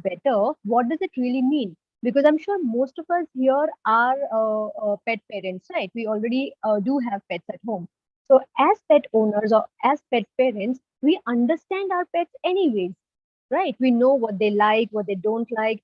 better, what does it really mean? Because I'm sure most of us here are pet parents, right? We already do have pets at home. So, as pet owners or as pet parents, we understand our pets anyways, right? We know what they like, what they don't like,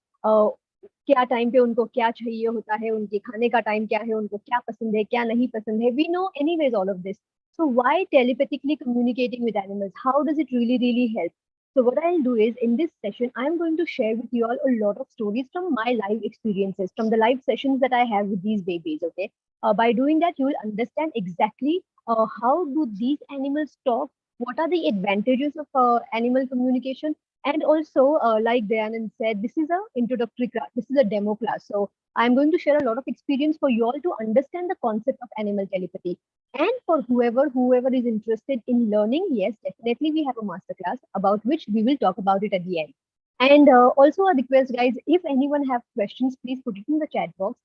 क्या time पे उनको क्या चाहिए होता है, उनके खाने का टाइम क्या है, उनको क्या पसंद है, क्या नहीं पसंद है. We know anyways all of this. So why telepathically communicating with animals? How does it really help? So what I'll do is in this session, I'm going to share with you all a lot of stories from my live experiences, from the live sessions that I have with these babies. Okay, by doing that, you will understand exactly how do these animals talk, what are the advantages of animal communication, and also, like Dayanand said, this is a introductory class. This is a demo class. So I'm going to share a lot of experience for you all to understand the concept of animal telepathy. And for whoever is interested in learning, yes, definitely we have a masterclass about which we will talk about it at the end. And also a request, guys, if anyone have questions, please put it in the chat box.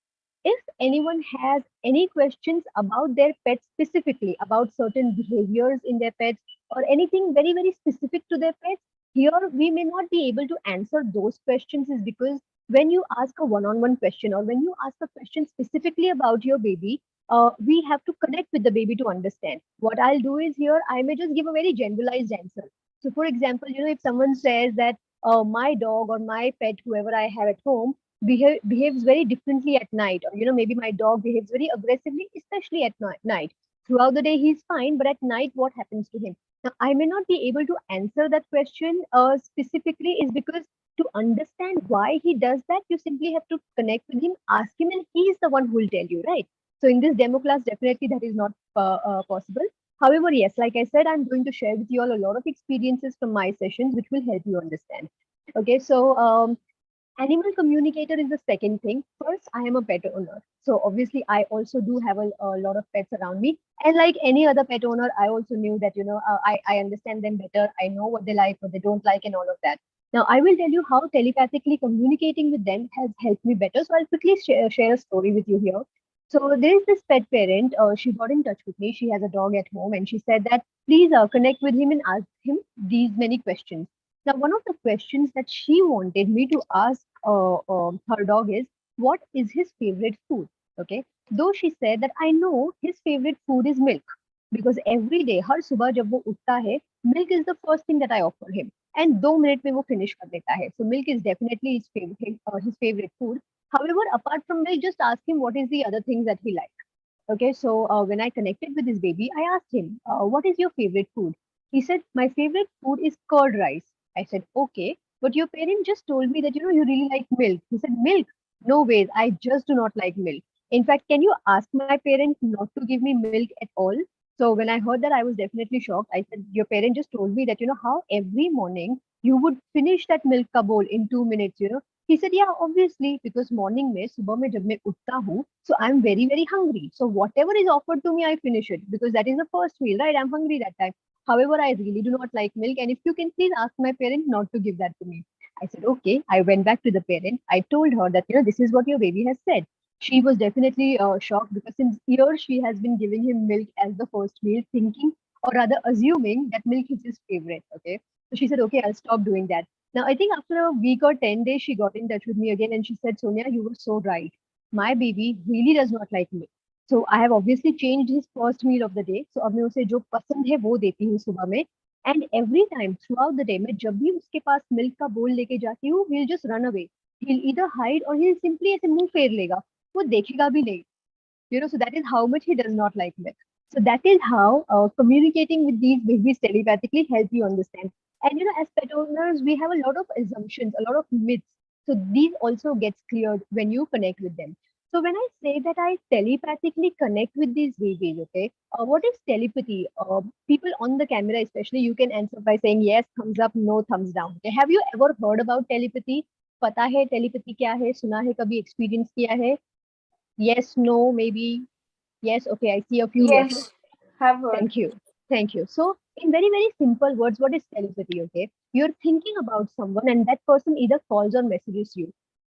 If anyone has any questions about their pets specifically, about certain behaviors in their pets, or anything very specific to their pets, here we may not be able to answer those questions is because when you ask a one-on-one question or when you ask a question specifically about your baby, we have to connect with the baby to understand. What I'll do is here, I may just give a very generalized answer. So, for example, if someone says that my dog or my pet, whoever I have at home, behaves very differently at night, or maybe my dog behaves very aggressively, especially at night. Throughout the day, he's fine, but at night, what happens to him? Now, I may not be able to answer that question specifically, is because to understand why he does that, you simply have to connect with him, ask him, and he is the one who will tell you, right? So, in this demo class, definitely that is not possible. However, yes, like I said, I'm going to share with you all a lot of experiences from my sessions, which will help you understand. Okay, so animal communicator is the second thing. First, I am a pet owner. So obviously, I also do have a lot of pets around me. And like any other pet owner, I also knew that, I understand them better. I know what they like, what they don't like, and all of that. Now, I will tell you how telepathically communicating with them has helped me better. So I'll quickly share a story with you here. So there is this pet parent. She got in touch with me. She has a dog at home, and she said that please connect with him and ask him these many questions. Now, one of the questions that she wanted me to ask her dog is, what is his favorite food? Okay. Though she said that I know his favorite food is milk because every day, हर सुबह जब वो उठता है, milk is the first thing that I offer him. And 2 minute में वो finish कर देता है. So milk is definitely his favorite food. However, apart from milk, just ask him what is the other things that he likes. Okay, so when I connected with this baby, I asked him, what is your favorite food? He said, my favorite food is curd rice. I said, okay, but your parent just told me that, you really like milk. He said, milk? No ways, I just do not like milk. In fact, can you ask my parent not to give me milk at all? So when I heard that, I was definitely shocked. I said, your parent just told me that, how every morning you would finish that milk ka bowl in 2 minutes. He said, yeah, obviously, because morning mein, subah mein jab main utta hu, so I'm very hungry. So whatever is offered to me, I finish it because that is the first meal, right? I'm hungry that time. However, I really do not like milk. And if you can please ask my parent not to give that to me. I said, okay. I went back to the parent. I told her that, this is what your baby has said. She was definitely shocked because since years she has been giving him milk as the first meal, thinking or rather assuming that milk is his favorite. Okay. So she said, okay, I'll stop doing that. Now, I think after a week or 10 days, she got in touch with me again and she said, Sonia, you were so right. My baby really does not like milk. So I have obviously changed his first meal of the day. So अब मैं उसे जो पसंद है वो देती हूँ सुबह में. And every time throughout the day, मैं जब भी उसके पास milk का bowl लेके जाती हूँ, he'll just run away. He'll either hide or he'll simply ऐसे मुंह फेर लेगा. वो देखेगा भी नहीं. So that is how much he does not like milk. So that is how communicating with these babies telepathically help you understand. And as pet owners, we have a lot of assumptions, a lot of myths. So these also gets cleared when you connect with them. So when I say that I telepathically connect with these babies, okay, what is telepathy? People on the camera, especially, you can answer by saying yes, thumbs up, no, thumbs down. Okay, have you ever heard about telepathy? पता है telepathy क्या है? सुना है कभी experience किया है? Yes, no, maybe. Yes, okay, I see a few yeses. Yes, have heard. Thank you. Thank you. So, in very simple words, what is telepathy? Okay, you're thinking about someone and that person either calls or messages you.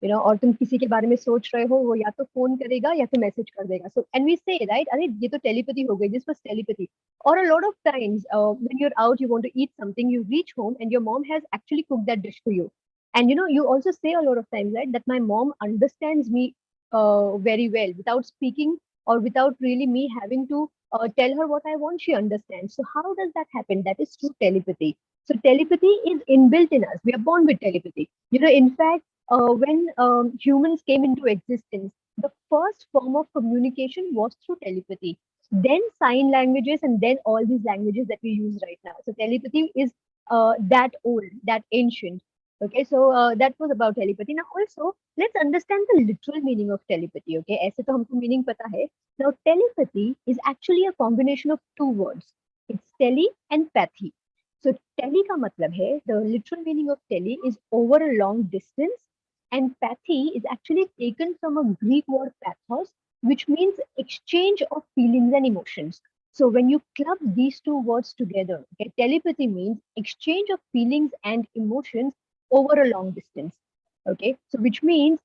और तुम किसी के बारे में सोच रहे हो, वो या तो फोन करेगा या तो मैसेज कर देगा. So, and we say, right, अरे ये तो telepathy हो गई. This was telepathy. Or a lot of times, when you're out, you want to eat something, you reach home and your mom has actually cooked that dish for you. And you also say a lot of times, right, that my mom understands me very well without speaking or without really me having to tell her what I want. She understands. So how does that happen? That is through telepathy. So telepathy is inbuilt in us. We are born with telepathy. In fact, when humans came into existence, the first form of communication was through telepathy. Then sign languages, and then all these languages that we use right now. So telepathy is that old, that ancient. Okay, so that was about telepathy. Now also, let's understand the literal meaning of telepathy. Okay, ऐसे तो हमको meaning पता है. Now telepathy is actually a combination of two words. It's tele and pathy. So tele का मतलब है, the literal meaning of tele is over a long distance, and pathy is actually taken from a Greek word pathos, which means exchange of feelings and emotions. So when you club these two words together, okay, telepathy means exchange of feelings and emotions over a long distance. Okay, so which means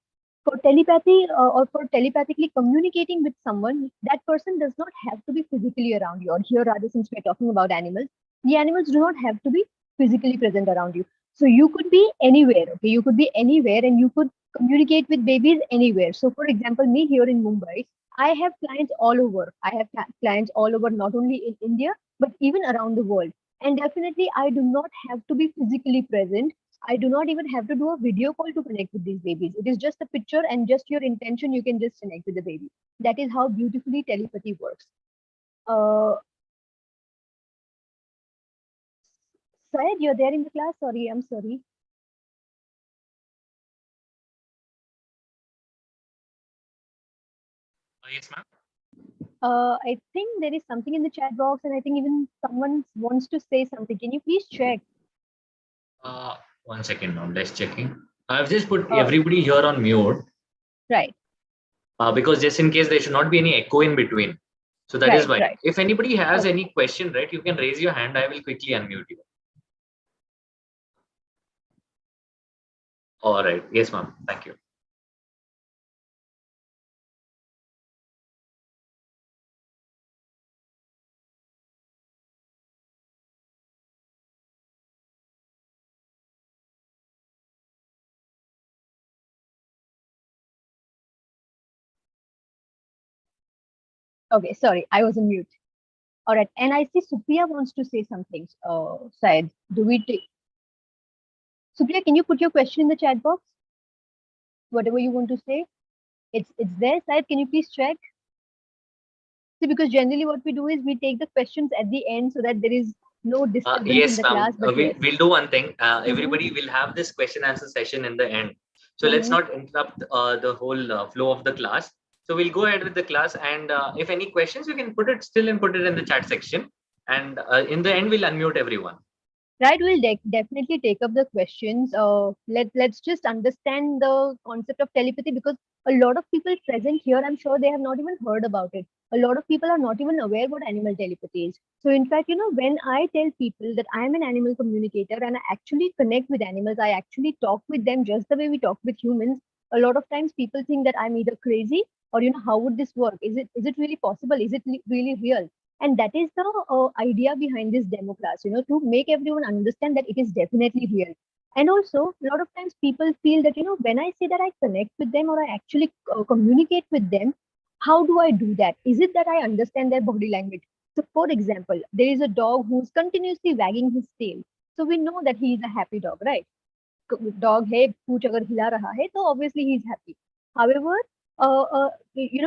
for telepathy or for telepathically communicating with someone, that person does not have to be physically around you. Or here, rather, since we're talking about animals, the animals do not have to be physically present around you. So you could be anywhere. Okay, you could be anywhere, and you could communicate with babies anywhere. So, for example, me here in Mumbai, I have clients all over. I have clients all over, not only in India but even around the world. And definitely, I do not have to be physically present. I do not even have to do a video call to connect with these babies. It is just a picture and just your intention. You can just connect with the baby. That is how beautifully telepathy works. Uh, Syed, you're there in the class? Sorry, I'm sorry. Yes, ma'am. I think there is something in the chat box, and I think even someone wants to say something. Can you please check? Uh, 1 second now. Let's checking. I've just put Uh, everybody here on mute right, because just in case there should not be any echo in between. So that is right, why. right. If anybody has Okay. any question, right, you can raise your hand. I will quickly unmute you. All right. Yes, ma'am. Thank you. Okay, sorry, I was on mute. All right, and I see Supriya wants to say something. Syed, do we take Supriya? Can you put your question in the chat box? Whatever you want to say, it's there. Syed, can you please check? See, because generally what we do is we take the questions at the end so that there is no disturbance in Yes, the ma'am. class. But yes. We'll do one thing. Mm-hmm. Everybody will have this question answer session in the end. So let's Mm-hmm. not interrupt the whole flow of the class. So we'll go ahead with the class, and if any questions, you can put it still and put it in the chat section. And in the end, we'll unmute everyone. Right, we'll definitely take up the questions. Let's just understand the concept of telepathy, because a lot of people present here, I'm sure they have not even heard about it. A lot of people are not even aware what animal telepathy is. So, in fact, when I tell people that I am an animal communicator and I actually connect with animals, I actually talk with them just the way we talk with humans. A lot of times, people think that I'm either crazy or how would this work? Is it really possible? Is it really real? And that is the idea behind this demo class, to make everyone understand that it is definitely real. And also, a lot of times people feel that, when I say that I connect with them or I actually communicate with them, how do I do that? Is it that I understand their body language? So for example, there is a dog who's continuously wagging his tail, so we know that he is a happy dog, right? Dog है पूंछ अगर हिला रहा है तो obviously he is happy. However,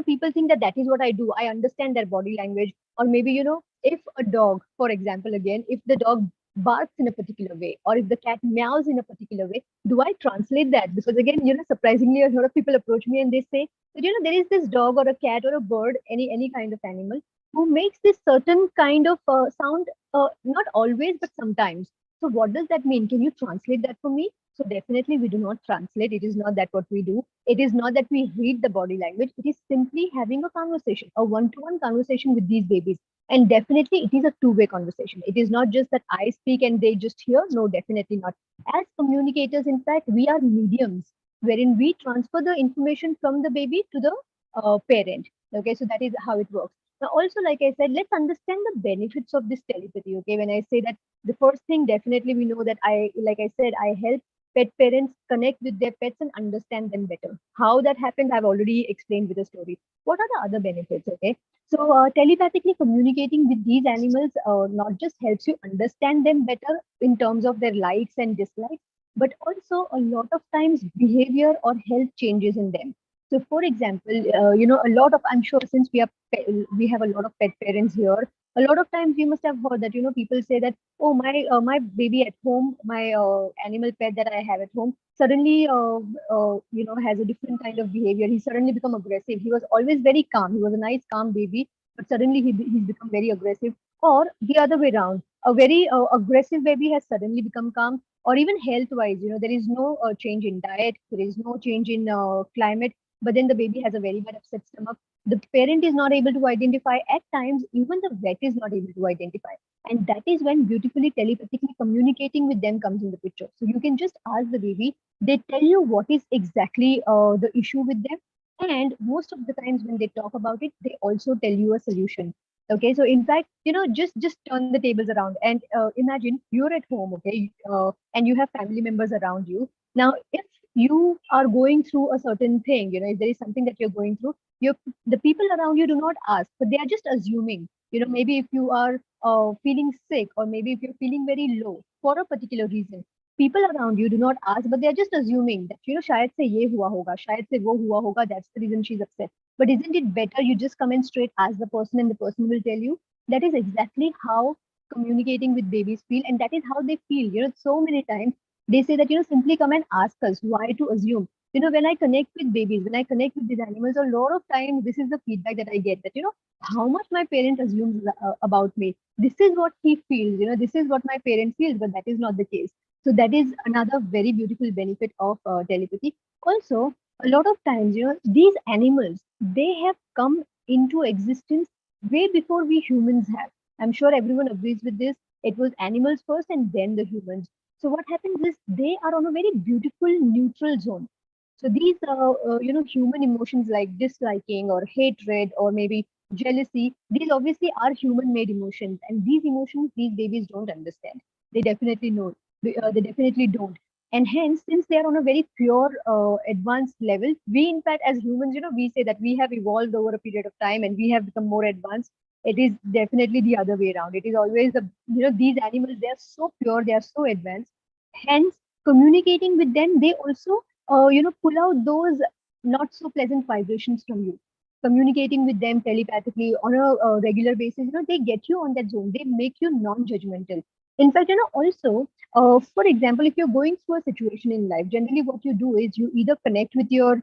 people think that that is what I do. I understand their body language. Or maybe, if a dog, for example, again, if the dog barks in a particular way, or if the cat meows in a particular way, do I translate that? Because again, surprisingly, a lot of people approach me and they say that, there is this dog or a cat or a bird, any kind of animal, who makes this certain kind of sound, not always, but sometimes. So what does that mean? Can you translate that for me? So definitely we do not translate. It is not that what we do. It is not that we read the body language. It is simply having a conversation, a one-to-one conversation with these babies. And definitely it is a two-way conversation. It is not just that I speak and they just hear. No, definitely not. As communicators, in fact, we are mediums wherein we transfer the information from the baby to the parent. Okay, so that is how it works. Now, also, like I said, let's understand the benefits of this telepathy. Okay, when I say that, the first thing, definitely we know that like I said, I help pet parents connect with their pets and understand them better. How that happens, I've already explained with a story. What are the other benefits? Okay, so telepathically communicating with these animals not just helps you understand them better in terms of their likes and dislikes, but also a lot of times behavior or health changes in them. So, for example, a lot of, I'm sure since we have a lot of pet parents here, a lot of times you must have heard that people say that, oh, my baby at home, my animal pet that I have at home suddenly has a different kind of behavior. He suddenly become aggressive. He was always very calm. He was a nice calm baby, but suddenly he's become very aggressive. Or the other way around, a very aggressive baby has suddenly become calm. Or even health wise, there is no change in diet, there is no change in climate, but then the baby has a very bad upset stomach. The parent is not able to identify. At times, even the vet is not able to identify. And that is when beautifully telepathically communicating with them comes in the picture. So you can just ask the baby, they tell you what is exactly the issue with them. And most of the times when they talk about it, they also tell you a solution. Okay, so in fact, just turn the tables around and imagine you're at home, okay, and you have family members around you. Now, if you are going through a certain thing, if there is something that you're going through, you the people around you do not ask, but they are just assuming. Maybe if you are feeling sick, or maybe if you're feeling very low for a particular reason, people around you do not ask, but they are just assuming that शायद से ये हुआ होगा, शायद से वो हुआ होगा, that's the reason she's upset. But isn't it better you just come and straight ask the person, and the person will tell you? That is exactly how communicating with babies feel, and that is how they feel. So many times they say that simply come and ask us. Why to assume? When I connect with babies, when I connect with these animals, a lot of times this is the feedback that I get, that how much my parent assumes about me. This is what he feels. This is what my parent feels, but that is not the case. So that is another very beautiful benefit of telepathy. Also, a lot of times, these animals, they have come into existence way before we humans have. I'm sure everyone agrees with this. It was animals first and then the humans. So what happens is they are on a very beautiful neutral zone. So these, human emotions like disliking or hatred or maybe jealousy, these obviously are human-made emotions, and these emotions these babies don't understand. They definitely know. They definitely don't. And hence, since they are on a very pure, advanced level, we in fact as humans, we say that we have evolved over a period of time and we have become more advanced. It is definitely the other way around. It is always these animals, they are so pure, they are so advanced. Hence, communicating with them, they also pull out those not so pleasant vibrations from you. Communicating with them telepathically on a regular basis, they get you on that zone. They make you non-judgmental. In fact, also, for example, if you're going through a situation in life, generally what you do is you either connect with your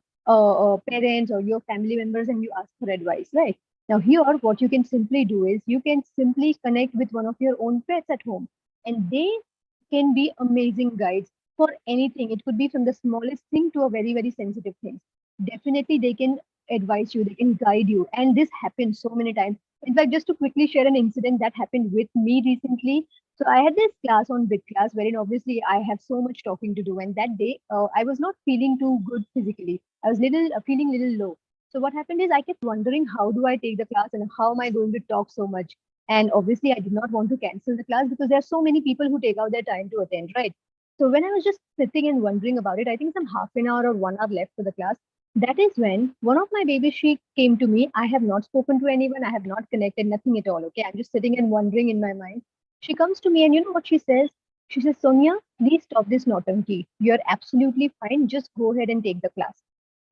parents or your family members and you ask for advice, right? Now, here, what you can simply do is you can simply connect with one of your own pets at home, and they can be amazing guides for anything. It could be from the smallest thing to a very, very sensitive thing. Definitely, they can advise you, they can guide you. And this happens so many times. In fact, just to quickly share an incident that happened with me recently. So I had this class on bit class wherein obviously I have so much talking to do. And that day I was not feeling too good physically. I was feeling little low. So what happened is I kept wondering, how do I take the class and how am I going to talk so much? And obviously I did not want to cancel the class because there are so many people who take out their time to attend, right? So when I was just sitting and wondering about it, I think some half an hour or 1 hour left for the class. That is when one of my babies, she came to me. I have not spoken to anyone. I have not connected, nothing at all. Okay. I'm just sitting and wondering in my mind. She comes to me and you know what she says? She says, Sonia, please stop this naughty. You're absolutely fine. Just go ahead and take the class.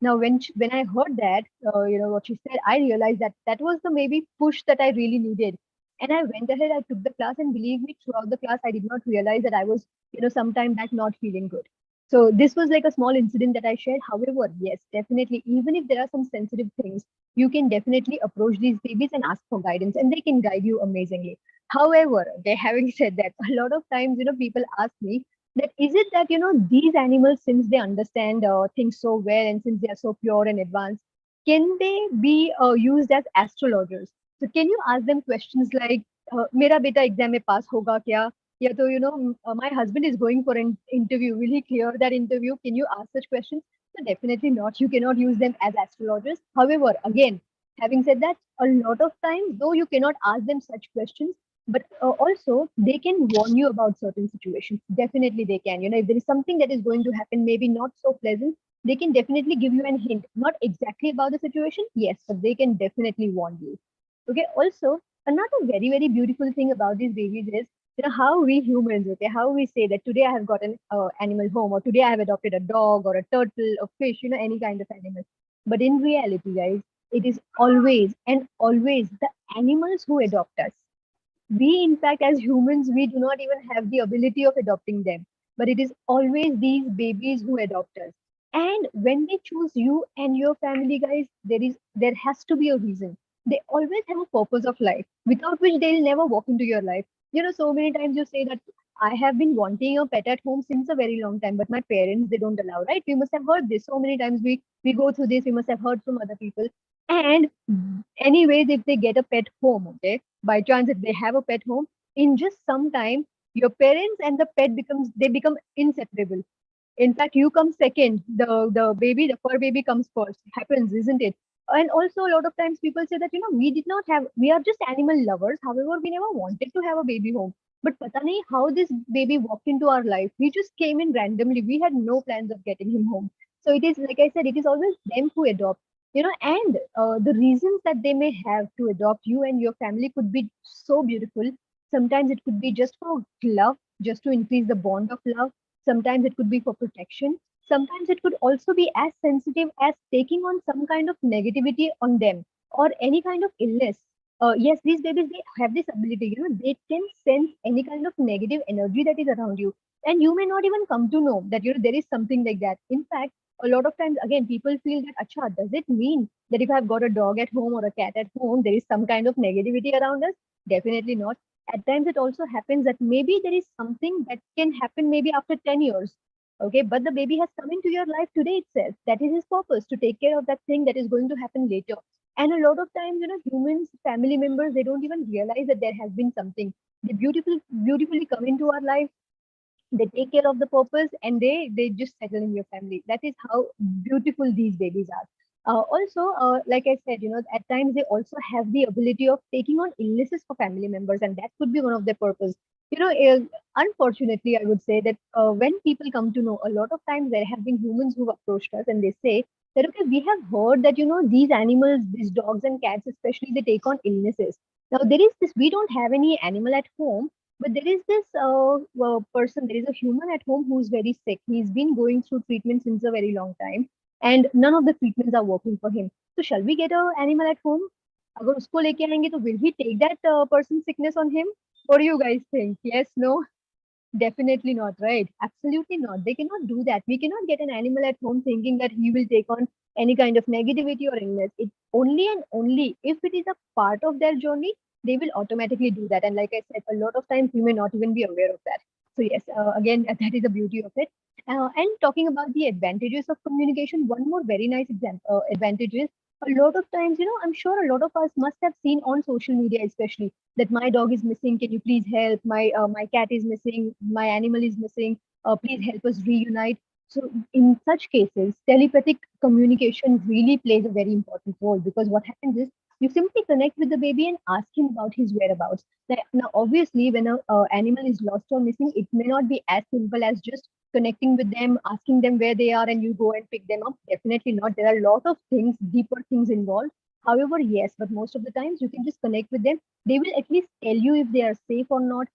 Now, when I heard that, what she said, I realized that that was the maybe push that I really needed. And I went ahead, I took the class, and believe me, throughout the class, I did not realize that I was, sometime back not feeling good. So this was like a small incident that I shared. However, yes, definitely, even if there are some sensitive things, you can definitely approach these babies and ask for guidance, and they can guide you amazingly. However, okay, having said that, a lot of times, people ask me that is it that these animals, since they understand things so well and since they are so pure and advanced, can they be used as astrologers? So can you ask them questions like, "Mera beta exam mein pass hoga kya?" Yeah, so my husband is going for an interview. Will he clear that interview? Can you ask such questions? So definitely not. You cannot use them as astrologers. However, again, having said that, a lot of times, though you cannot ask them such questions, But also they can warn you about certain situations. Definitely they can. If there is something that is going to happen, maybe not so pleasant, they can definitely give you an hint. Not exactly about the situation, yes, but they can definitely warn you. Okay. Also, another very, very beautiful thing about these babies is, how we humans, okay, how we say that today I have got an animal home, or today I have adopted a dog or a turtle, a fish, any kind of animal. But in reality, guys, it is always and always the animals who adopt us. We, in fact, as humans, we do not even have the ability of adopting them. But it is always these babies who adopt us. And when they choose you and your family, guys, there has to be a reason. They always have a purpose of life, without which they'll never walk into your life. So many times you say that I have been wanting a pet at home since a very long time, but my parents, they don't allow, right? We must have heard this so many times. We go through this. We must have heard from other people. And anyways, if they get a pet home, okay, by chance, if they have a pet home, in just some time, your parents and the pet become inseparable. In fact, you come second. The fur baby comes first. Happens, isn't it? And also, a lot of times people say that, we did not have, we are just animal lovers. However, we never wanted to have a baby home. But pata nahi how this baby walked into our life. We just came in randomly. We had no plans of getting him home. So it is, like I said, it is always them who adopt. And the reasons that they may have to adopt you and your family could be so beautiful. Sometimes it could be just for love, just to increase the bond of love. Sometimes it could be for protection. Sometimes it could also be as sensitive as taking on some kind of negativity on them, or any kind of illness. Yes, these babies, they have this ability, they can sense any kind of negative energy that is around you. And you may not even come to know that, there is something like that. In fact, a lot of times, again, people feel that, acha, does it mean that if I've got a dog at home or a cat at home, there is some kind of negativity around us? Definitely not. At times, it also happens that maybe there is something that can happen maybe after 10 years. Okay, but the baby has come into your life today itself. That is his purpose, to take care of that thing that is going to happen later. And a lot of times, humans, family members, they don't even realize that there has been something. They beautifully come into our life, they take care of the purpose, and they just settle in your family. That is how beautiful these babies are. Also, like I said, at times they also have the ability of taking on illnesses for family members, and that could be one of their purpose. Unfortunately, I would say that when people come to know, a lot of times there have been humans who've approached us and they say that, okay, we have heard that, these animals, these dogs and cats especially, they take on illnesses. Now there is this, we don't have any animal at home, but there is this person, there is a human at home who's very sick. He's been going through treatment since a very long time, and none of the treatments are working for him. So, shall we get an animal at home? अगर उसको लेके आएंगे तो will we take that person's sickness on him? What do you guys think? Yes, no? Definitely not, right? Absolutely not. They cannot do that. We cannot get an animal at home thinking that he will take on any kind of negativity or illness. It only and only if it is a part of their journey, they will automatically do that. And like I said, a lot of times we may not even be aware of that. So yes, again, that is the beauty of it. And talking about the advantages of communication, one more very nice example advantage is, a lot of times, I'm sure a lot of us must have seen on social media, especially, that my dog is missing. Can you please help? My cat is missing. My animal is missing. Please help us reunite. So in such cases, telepathic communication really plays a very important role, because what happens is you simply connect with the baby and ask him about his whereabouts. Now obviously, when a animal is lost or missing, it may not be as simple as just connecting with them, asking them where they are, and you go and pick them up. Definitely not. There are a lot of things, deeper things involved. However, yes, but most of the times you can just connect with them. They will at least tell you if they are safe or not,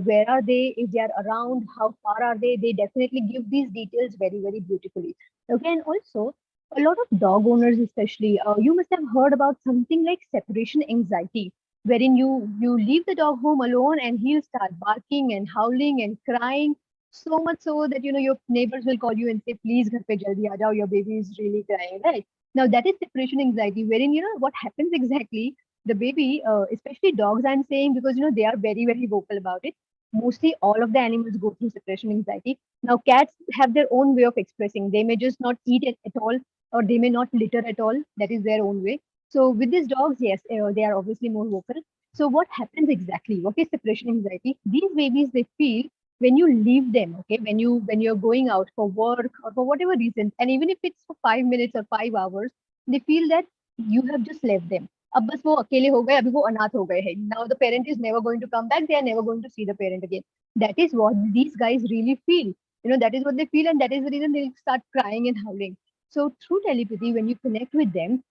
where are they, if they are around, how far are they definitely give these details very, very beautifully. Okay. And also, a lot of dog owners especially, you must have heard about something like separation anxiety, wherein you leave the dog home alone and he'll start barking and howling and crying, so much so that, your neighbors will call you and say, please ghar pe jaldi aa jao, your baby is really crying, right? Now that is separation anxiety, wherein, what happens exactly, the baby, especially dogs, I'm saying, because they are very, very vocal about it. Mostly all of the animals go through separation anxiety. Now cats have their own way of expressing. They may just not eat it at all, or they may not litter at all. That is their own way. So with these dogs, yes, they are obviously more vocal. So what happens exactly? What is separation anxiety? These babies, they feel when you leave them, okay, when you're going out for work or for whatever reason, and even if it's for 5 minutes or 5 hours, they feel that you have just left them. अब बस वो अकेले हो गए, अभी वो अनाथ हो गए हैं. Now the parent is never going to come back. They are never going to see the parent again. That is what these guys really feel. That is what they feel, and that is the reason they'll start crying and howling. So through telepathy, when you connect with them,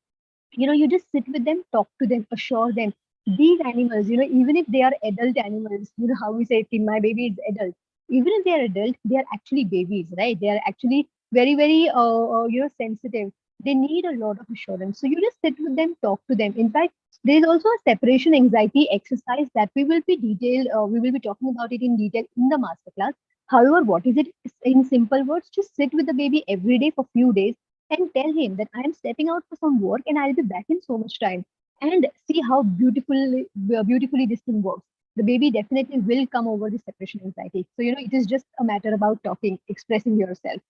you just sit with them, talk to them, assure them. These animals, even if they are adult animals, how we say, "Okay, my baby is adult." Even if they are adult, they are actually babies, right? They are actually very, very, sensitive. They need a lot of assurance. So you just sit with them, talk to them. In fact, there is also a separation anxiety exercise that we will be talking about it in detail in the masterclass. However, what is it in simple words? Just sit with the baby every day for few days and tell him that I am stepping out for some work and I'll be back in so much time. And see how beautifully this thing works. The baby definitely will come over the separation anxiety. So it is just a matter about talking, expressing yourself.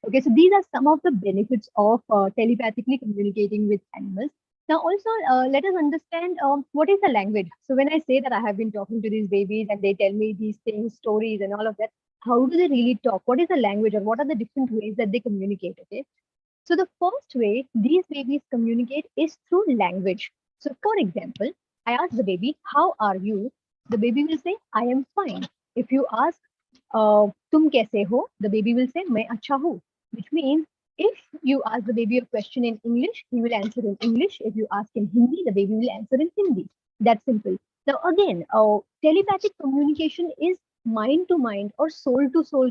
Okay, so these are some of the benefits of telepathically communicating with animals. Now, also, let us understand what is the language. So, when I say that I have been talking to these babies and they tell me these things, stories, and all of that, how do they really talk? What is the language, or what are the different ways that they communicate? Okay, so the first way these babies communicate is through language. So for example, I ask the baby, "How are you?" The baby will say, "I am fine." If you ask, "Tum kaise ho?" The baby will say, "मैं अच्छा हूँ." Which means if you ask the baby a question in English, he will answer in English. If you ask in Hindi, the baby will answer in Hindi. That's simple. Now again, telepathic communication is mind to mind or soul to soul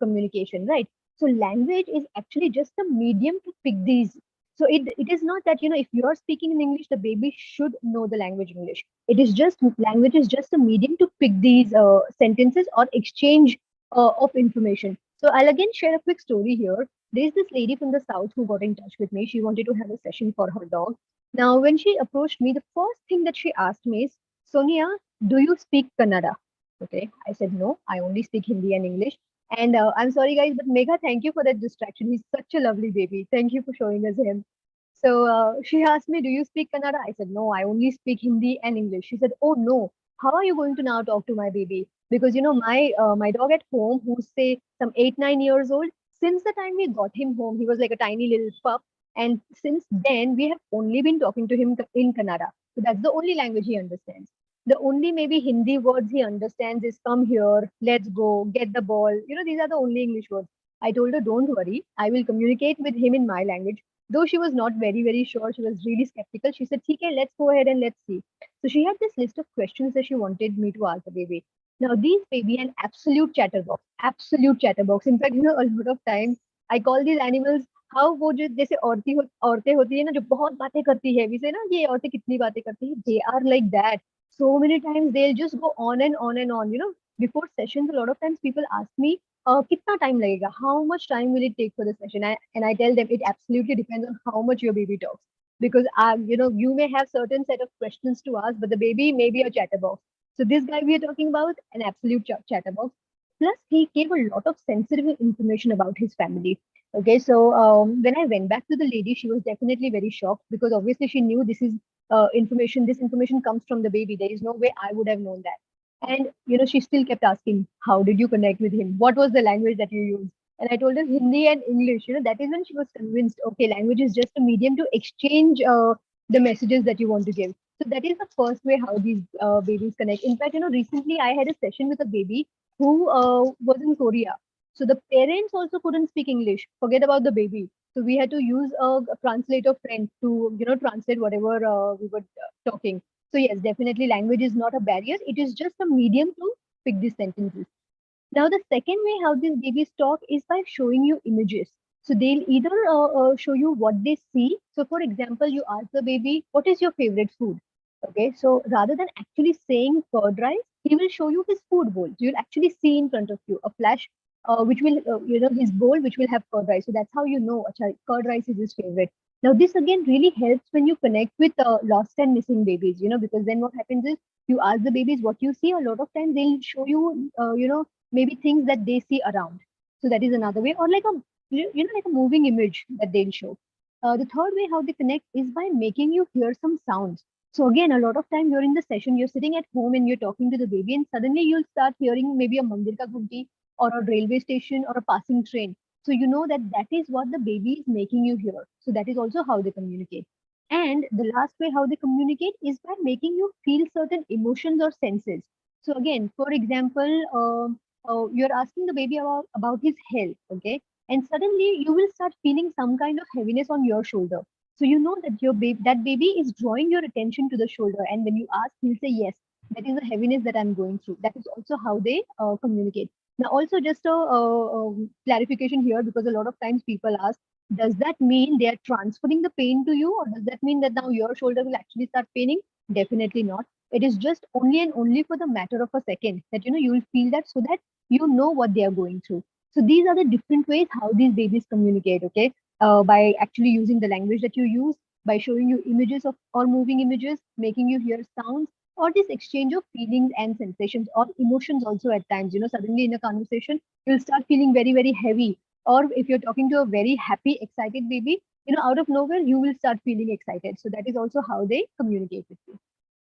communication, right? So language is actually just a medium to pick these. So it is not that, if you are speaking in English, the baby should know the language English. It is just language is just a medium to pick these sentences or exchange of information. So I'll again share a quick story here. There's this lady from the south who got in touch with me. She wanted to have a session for her dog. Now, when she approached me, the first thing that she asked me is, "Sonia, do you speak Kannada?" Okay, I said no. I only speak Hindi and English. And I'm sorry, guys, but Megha, thank you for that distraction. He's such a lovely baby. Thank you for showing us him. So she asked me, "Do you speak Kannada?" I said, "No, I only speak Hindi and English." She said, "Oh no, how are you going to now talk to my baby?" Because my dog at home, who's say some 8 9 years old, since the time we got him home, he was like a tiny little pup, and since then we have only been talking to him in Kannada. So that's the only language he understands. The only maybe Hindi words he understands is "come here," "let's go," "get the ball." These are the only English words. I told her, "Don't worry, I will communicate with him in my language." Though she was not very, very sure, she was really skeptical. She said, "Okay, let's go ahead and let's see." So she had this list of questions that she wanted me to ask the baby. Now, these baby an absolute chatterbox, absolute chatterbox. In fact, a lot of times I call these animals how वो जो जैसे औरतें होती है ना जो बहुत बातें करती है we say ना ये औरतें कितनी बातें करती है, they are like that. So many times they'll just go on and on and on. Before sessions, a lot of times people ask me, कितना time लगेगा? How much time will it take for the session? And I tell them it absolutely depends on how much your baby talks. Because you may have certain set of questions to ask, but the baby may be a chatterbox. So this guy we are talking about, an absolute chatterbox. Plus, he gave a lot of sensitive information about his family. Okay, so when I went back to the lady, she was definitely very shocked because obviously she knew this is information. This information comes from the baby. There is no way I would have known that. And she still kept asking, "How did you connect with him? What was the language that you used?" And I told her Hindi and English. That is when she was convinced, okay, language is just a medium to exchange the messages that you want to give. So that is the first way how these babies connect. In fact, recently I had a session with a baby who was in Korea. So the parents also couldn't speak English. Forget about the baby. So we had to use a translator friend to, translate whatever we were talking. So yes, definitely language is not a barrier. It is just a medium to pick these sentences. Now, the second way how these babies talk is by showing you images. So they'll either show you what they see. So, for example, you ask the baby, "What is your favorite food?" Okay, so rather than actually saying curd rice, he will show you his food bowl. So you'll actually see in front of you a flash, which will, his bowl, which will have curd rice. So that's how you know, acha, curd rice is his favorite. Now, this again really helps when you connect with lost and missing babies, because then what happens is you ask the babies what you see. A lot of times they'll show you, maybe things that they see around. So that is another way, or like like a moving image that they'll show. The third way how they connect is by making you hear some sounds. So again, a lot of time you're in the session, you're sitting at home and you're talking to the baby, and suddenly you'll start hearing maybe a mandir ka ghanti or a railway station or a passing train. So you know that that is what the baby is making you hear. So that is also how they communicate. And the last way how they communicate is by making you feel certain emotions or senses. So again, for example, you're asking the baby about his health, okay? And suddenly you will start feeling some kind of heaviness on your shoulder. So you know that that baby is drawing your attention to the shoulder. And when you ask, he'll say, yes, that is the heaviness that I'm going through. That is also how they communicate. Now, also just a clarification here, because a lot of times people ask, does that mean they are transferring the pain to you, or does that mean that now your shoulder will actually start paining? Definitely not. It is just only and only for the matter of a second that you will feel that, so that you know what they are going through. So these are the different ways how these babies communicate, okay? By actually using the language that you use, by showing you images of or moving images, making you hear sounds, or this exchange of feelings and sensations or emotions also at times. Suddenly in a conversation, you'll start feeling very, very heavy, or if you're talking to a very happy, excited baby, out of nowhere, you will start feeling excited. So that is also how they communicate with you.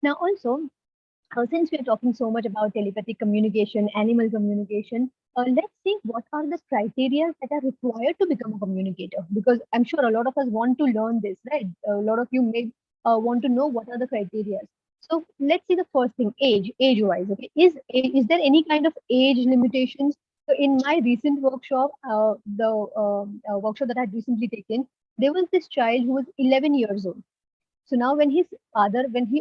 Now, also, since we are talking so much about telepathic communication, animal communication, let's see what are the criteria that are required to become a communicator. Because I'm sure a lot of us want to learn this, right? A lot of you may want to know what are the criteria. So let's see the first thing, age-wise. Okay, is there any kind of age limitations? So in my recent workshop, the workshop that I had recently taken, there was this child who was 11 years old. So now when he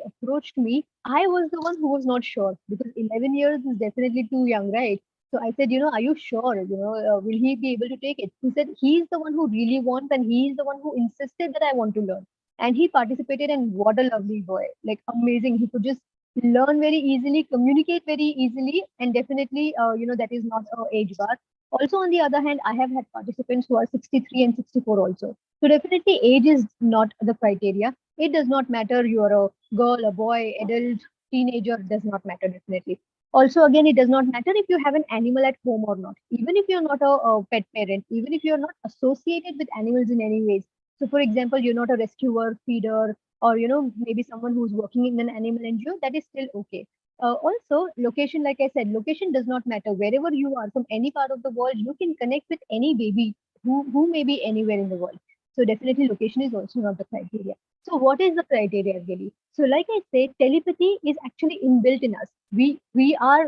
approached me, I was the one who was not sure, because 11 years is definitely too young, right? So I said, are you sure? Will he be able to take it? He said, he's the one who really wants, and he's the one who insisted that I want to learn. And he participated, and what a lovely boy. Like, amazing. He could just learn very easily, communicate very easily, and definitely, that is not a age bar. Also, on the other hand, I have had participants who are 63 and 64 also. So definitely age is not the criteria. It does not matter you're a girl, a boy, adult, teenager, does not matter, definitely. Also, again, it does not matter if you have an animal at home or not. Even if you're not a pet parent, even if you're not associated with animals in any ways. So, for example, you're not a rescuer, feeder, or maybe someone who's working in an animal NGO, that is still okay. Also, location, like I said, location does not matter. Wherever you are, from any part of the world, you can connect with any baby who may be anywhere in the world. So definitely location is also not the criteria. So what is the criteria really? So like I said, telepathy is actually inbuilt in us. We are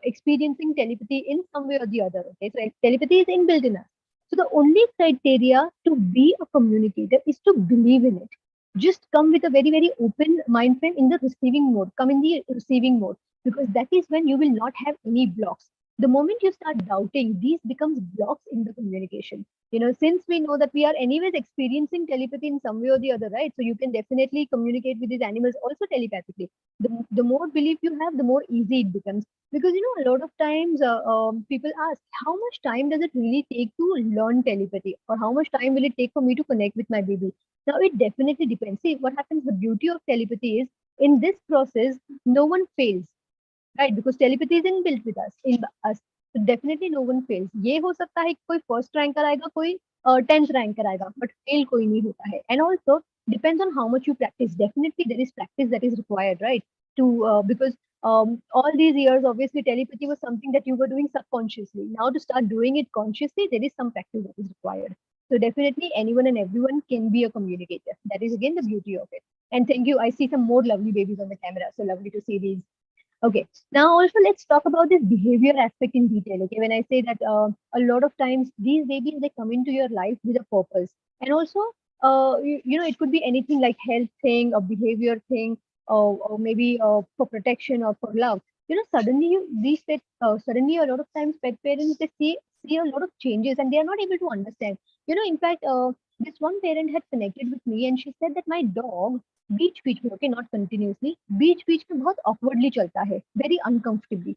experiencing telepathy in some way or the other. Okay, so telepathy is inbuilt in us. So the only criteria to be a communicator is to believe in it. Just come with a very, very open mind frame in the receiving mode. Come in the receiving mode, because that is when you will not have any blocks. The moment you start doubting, these becomes blocks in the communication. Since we know that we are anyways experiencing telepathy in some way or the other, right? So you can definitely communicate with these animals also telepathically. The more belief you have, the more easy it becomes. Because a lot of times people ask, how much time does it really take to learn telepathy, or how much time will it take for me to connect with my baby? Now it definitely depends. See, what happens, the beauty of telepathy is, in this process no one fails, right? Because telepathy is inbuilt with us, in us. So definitely no one fails. ये हो सकता है कि कोई first rank कराएगा, कोई 10th rank कराएगा, but fail कोई नहीं होता है. And also depends on how much you practice. Definitely there is practice that is required, right? To because all these years obviously telepathy was something that you were doing subconsciously. Now to start doing it consciously, there is some practice that is required. So definitely anyone and everyone can be a communicator. That is again the beauty of it. And thank you. I see some more lovely babies on the camera. So lovely to see these. Okay, now also let's talk about this behavior aspect in detail. Okay, when I say that a lot of times these babies, they come into your life with a purpose, and also it could be anything like health thing, a behavior thing, or maybe for protection or for love. Suddenly suddenly a lot of times pet parents, they see a lot of changes and they are not able to understand. In fact, this one parent had connected with me and she said that my dog बीच बीच में, okay, not continuously, बीच बीच में बहुत awkwardly चलता है, very uncomfortably,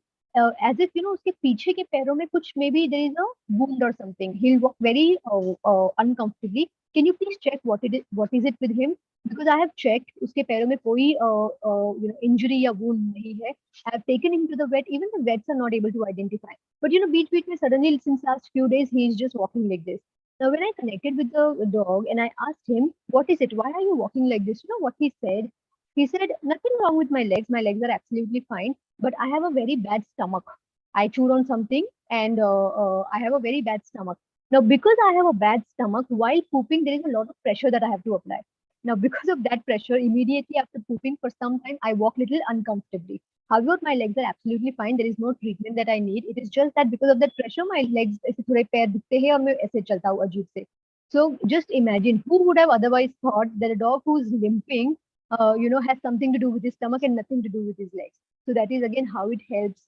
as if उसके पीछे के पैरों में कुछ, maybe there is a wound or something, he'll walk very uncomfortably. Can you please check what is it with him? Because I have checked, उसके पैरों में कोई injury या wound नहीं है. I have taken him to the vet. Even the vets are not able to identify. But बीच बीच में suddenly since last few days he is just walking like this. Now, when I connected with the dog and I asked him, what is it? Why are you walking like this? What he said? He said, nothing wrong with my legs. My legs are absolutely fine, but I have a very bad stomach. I chewed on something and I have a very bad stomach. Now, because I have a bad stomach, while pooping, there is a lot of pressure that I have to apply. Now, because of that pressure, immediately after pooping for some time, I walk little uncomfortably. However, my legs are absolutely fine. There is no treatment that I need. It is just that because of that pressure, my legs ऐसे थोड़े पैर दुखते हैं और मैं ऐसे चलता हूँ अजीब से. So just imagine who would have otherwise thought that a dog who's limping, has something to do with his stomach and nothing to do with his legs. So that is again how it helps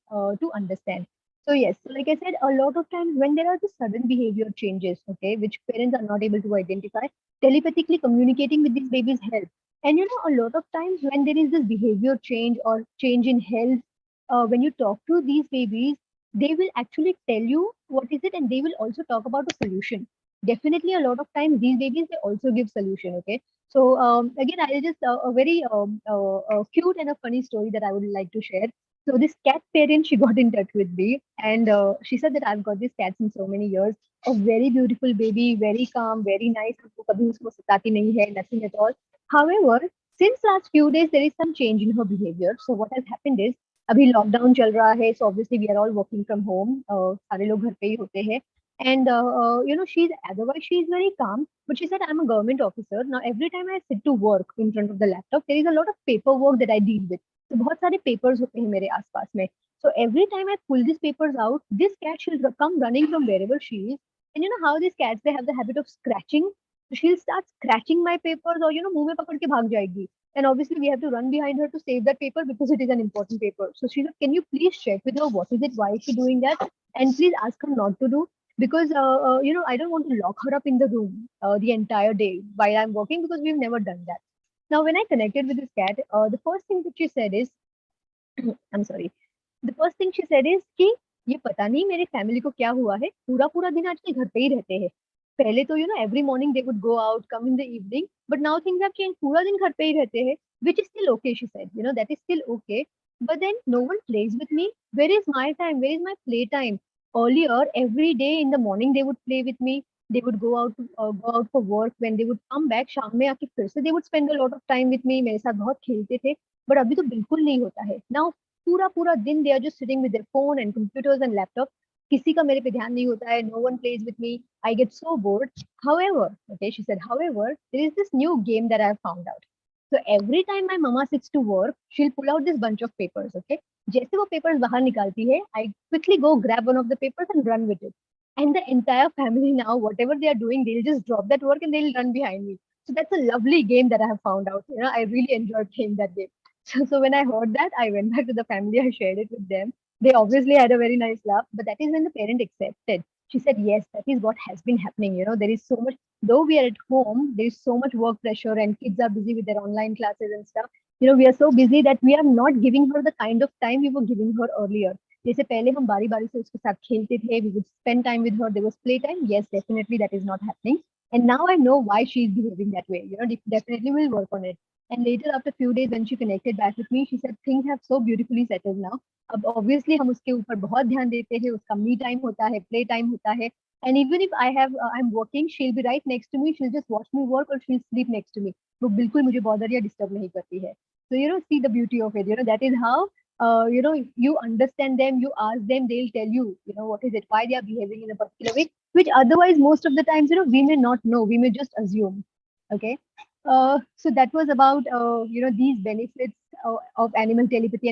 to understand. So yes, so like I said, a lot of times when there are the sudden behavior changes, okay, which parents are not able to identify, telepathically communicating with these babies help. And a lot of times when there is this behavior change or change in health, when you talk to these babies, they will actually tell you what is it, and they will also talk about a solution. Definitely, a lot of times these babies they also give solution. Okay, so again, I just a very cute and a funny story that I would like to share. So this cat parent, she got in touch with me, and she said that I've got this cat in so many years. A very beautiful baby, very calm, very nice. हमको कभी उसको सताती नहीं है, nothing at all. However, since last few days there is some change in her behavior. So what has happened is अभी lockdown चल रहा है, so obviously we are all working from home. सारे लोग घर पे ही होते हैं. And she's otherwise she's very calm, but she said I'm a government officer. Now every time I sit to work in front of the laptop, there is a lot of paperwork that I deal with. So बहुत सारे papers होते हैं मेरे आसपास में. So every time I pull these papers out, this cat she'll come running from wherever she is. And you know how these cats they have the habit of scratching. So she'll start scratching my papers or मुंह में पकड़ के भाग जाएगी. And obviously we have to run behind her to save that paper because it is an important paper. So she said, can you please check with her what is it, why is she doing that, and please ask her not to do because I don't want to lock her up in the room the entire day while I'm working because we've never done that. Now, when I connected with this cat, the first thing that she said is, I'm sorry. The first thing she said is कि ये पता नहीं मेरे family को क्या हुआ है पूरा पूरा दिन आजकल घर पे ही रहते हैं पहले तो every morning they would go out come in the evening but now things have changed पूरा दिन घर पे ही रहते हैं which is still okay she said that is still okay but then no one plays with me where is my time where is my play time earlier every day in the morning they would play with me they would go out for work when they would come back शाम में आके फिर से they would spend a lot of time with me मेरे साथ बहुत खेलते थे बट अभी तो बिल्कुल नहीं होता है नाउ पूरा पूरा दिन they are just sitting with their phone and computers and laptop किसी का मेरे पे ध्यान नहीं होता है no one plays with me I get so bored however okay she said however there is this new game that I have found out so every time my mama sits to work she'll pull out this bunch of papers okay जैसे वो papers बाहर निकालती है I quickly go grab one of the papers and run with it and the entire family now whatever they are doing they'll just drop that work and they'll run behind me so that's a lovely game that I have found out I really enjoyed playing that game. So when I heard that, I went back to the family. I shared it with them. They obviously had a very nice laugh, but that is when the parent accepted. She said, "Yes, that is what has been happening. There is so much. Though we are at home, there is so much work pressure, and kids are busy with their online classes and stuff. We are so busy that we are not giving her the kind of time we were giving her earlier. जैसे पहले हम बारी बारी से उसके साथ खेलते थे, we would spend time with her. There was playtime. Yes, definitely that is not happening. And now I know why she is behaving that way. Definitely we'll work on it. And later, after a few days, when she connected back with me, she said things have so beautifully settled now. अब obviously हम उसके ऊपर बहुत ध्यान देते हैं उसका me time होता है play time होता है and even if I'm working she'll be right next to me she'll just watch me work or she'll sleep next to me वो बिल्कुल मुझे bother या disturb नहीं करती है so see the beauty of it that is how you understand them you ask them they'll tell you what is it why they are behaving in a particular way which otherwise most of the times we may not know we may just assume okay so that was about these benefits of animal telepathy